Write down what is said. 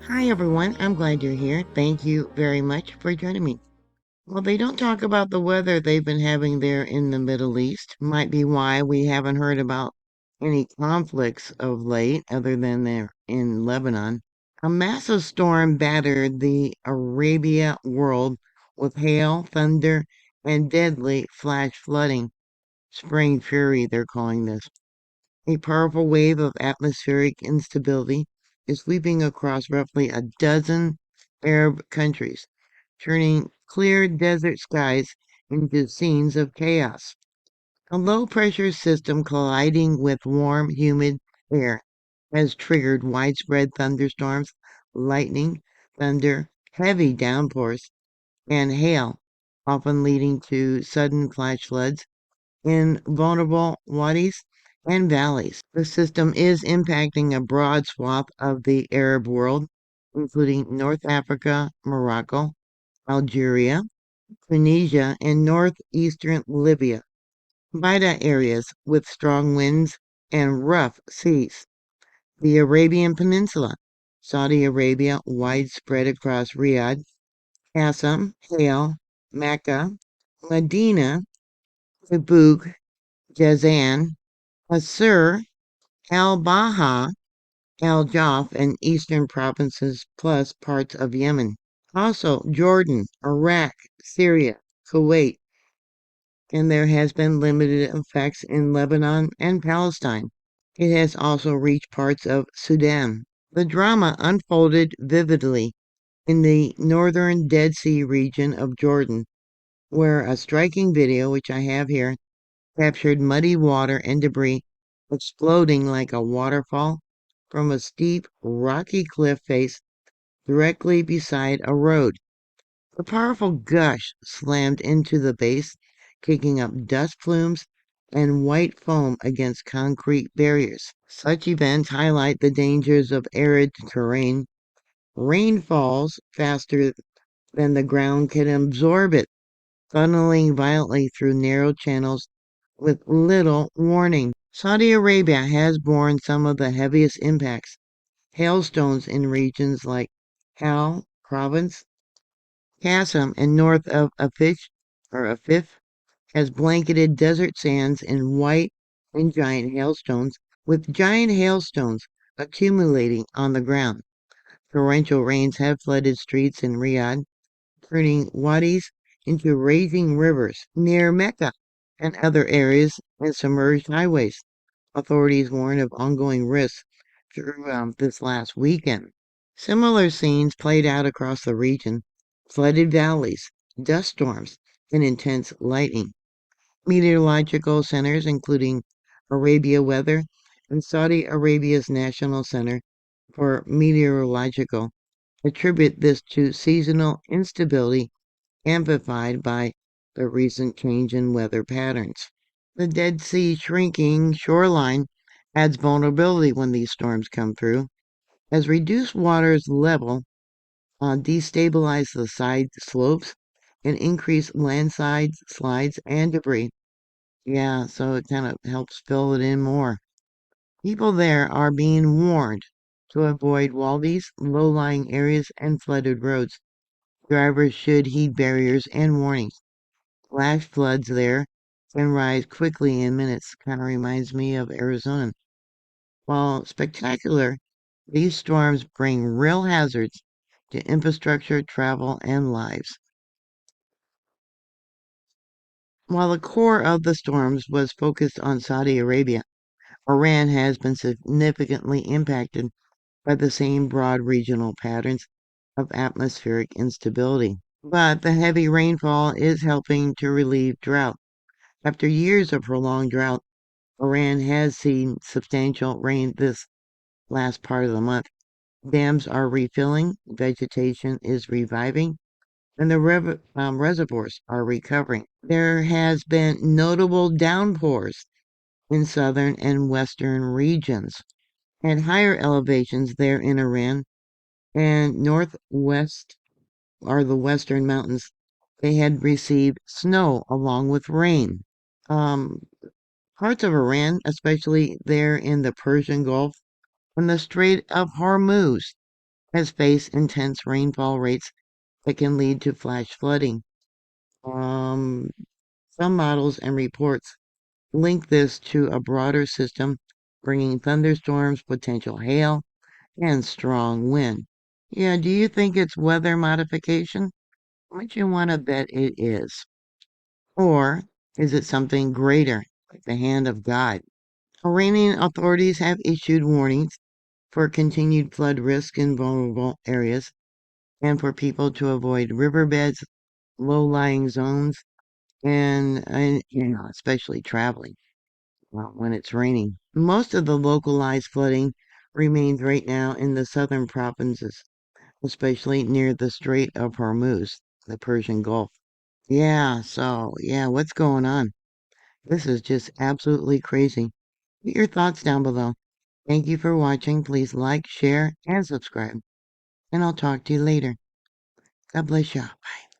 Hi, everyone. I'm glad you're here. Thank you very much for joining me. Well, they don't talk about the weather they've been having there in the Middle East. Might be why we haven't heard about any conflicts of late, other than there in Lebanon. A massive storm battered the Arabia world with hail, thunder, and deadly flash flooding. Spring fury, they're calling this. A powerful wave of atmospheric instability is sweeping across roughly a dozen Arab countries, turning clear desert skies into scenes of chaos. A low pressure system colliding with warm, humid air has triggered widespread thunderstorms, lightning, thunder, heavy downpours, and hail, often leading to sudden flash floods in vulnerable wadis and valleys. The system is impacting a broad swath of the Arab world, including North Africa, Morocco, Algeria, Tunisia, and northeastern Libya, Bida areas with strong winds and rough seas. The Arabian Peninsula, Saudi Arabia widespread across Riyadh, Qasim, Hale, Mecca, Medina, Tabuk, Jazan, Assur, Al-Baha, Al-Jaf, and eastern provinces, plus parts of Yemen. Also, Jordan, Iraq, Syria, Kuwait, and there has been limited effects in Lebanon and Palestine. It has also reached parts of Sudan. The drama unfolded vividly in the northern Dead Sea region of Jordan, where a striking video, which I have here, captured muddy water and debris exploding like a waterfall from a steep, rocky cliff face directly beside a road. The powerful gush slammed into the base, kicking up dust plumes and white foam against concrete barriers. Such events highlight the dangers of arid terrain. Rain falls faster than the ground can absorb it, funneling violently through narrow channels with little warning. Saudi Arabia has borne some of the heaviest impacts. Hailstones in regions like Hal Province, Qasim, and north of Afif has blanketed desert sands in white and giant hailstones accumulating on the ground. Torrential rains have flooded streets in Riyadh, turning wadis into raging rivers near Mecca and other areas and submerged highways. Authorities warn of ongoing risks through this last weekend. Similar scenes played out across the region: flooded valleys, dust storms, and intense lightning. Meteorological centers, including Arabia Weather and Saudi Arabia's National Center for Meteorological, attribute this to seasonal instability amplified by the recent change in weather patterns. The Dead Sea shrinking shoreline adds vulnerability when these storms come through, as reduced water's level destabilize the side slopes and increase landslides, slides, and debris. Yeah, so it kind of helps fill it in more. People there are being warned to avoid wadis, low-lying areas, and flooded roads. Drivers should heed barriers and warnings. Flash floods there can rise quickly in minutes. Kind of reminds me of Arizona. While spectacular, these storms bring real hazards to infrastructure, travel, and lives. While the core of the storms was focused on Saudi Arabia, Iran has been significantly impacted by the same broad regional patterns of atmospheric instability. But the heavy rainfall is helping to relieve drought. After years of prolonged drought, Iran has seen substantial rain this last part of the month. Dams are refilling, vegetation is reviving, and the reservoirs are recovering. There has been notable downpours in southern and western regions. At higher elevations there in Iran and northwest are the western mountains. They had received snow along with rain. Um, Parts of Iran, especially there in the Persian Gulf and the Strait of Hormuz, has faced intense rainfall rates that can lead to flash flooding. Um, some models and reports link this to a broader system, bringing thunderstorms, potential hail, and strong wind. Yeah, do you think it's weather modification? What you want to bet it is? Or is it something greater, like the hand of God? Iranian authorities have issued warnings for continued flood risk in vulnerable areas and for people to avoid riverbeds, low-lying zones, and especially traveling when it's raining. Most of the localized flooding remains right now in the southern provinces, especially near the Strait of Hormuz, the Persian Gulf. Yeah, what's going on? This is just absolutely crazy. Put your thoughts down below. Thank you for watching. Please like, share, and subscribe. And I'll talk to you later. God bless you. Bye.